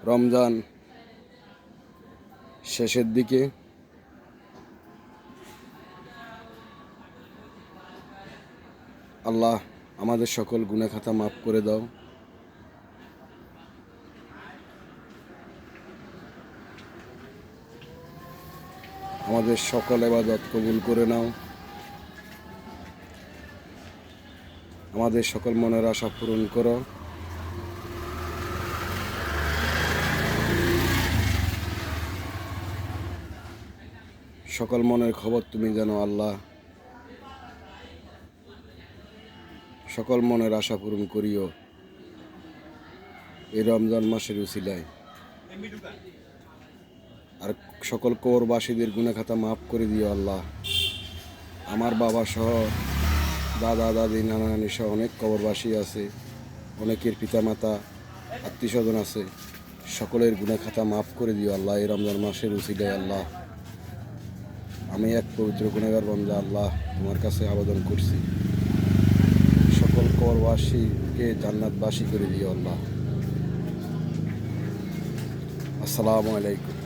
রমজান শেষের দিকে আল্লাহ আমাদের সকল গুনাহ খাতা মাফ করে দাও। আমাদের সকল ইবাদত কবুল করে নাও। আমাদের সকল মনের আশা পূরণ করো। সকল মনের খবর তুমি জানো আল্লাহ। সকল মনের আশা পূরণ করিও এই রমজান মাসের উসিলায়। আর সকল কবরবাসীদের গুনাহ খাতা মাফ করে দিও আল্লাহ। আমার বাবা সহ দাদা দাদি নানা নানি সহ অনেক কবরবাসী আছে, অনেকের পিতামাতা আত্মীয় স্বজন আছে, সকলের গুনাহ খাতা মাফ করে দিও আল্লাহ এই রমজান মাসের উসিলায় আল্লাহ। আমি এক পবিত্র গুনাহগার বান্দা আল্লাহ, তোমার কাছে আবেদন করছি, সকল কবরবাসীকে জান্নাতবাসী করে দিও আল্লাহ। আসসালামু আলাইকুম।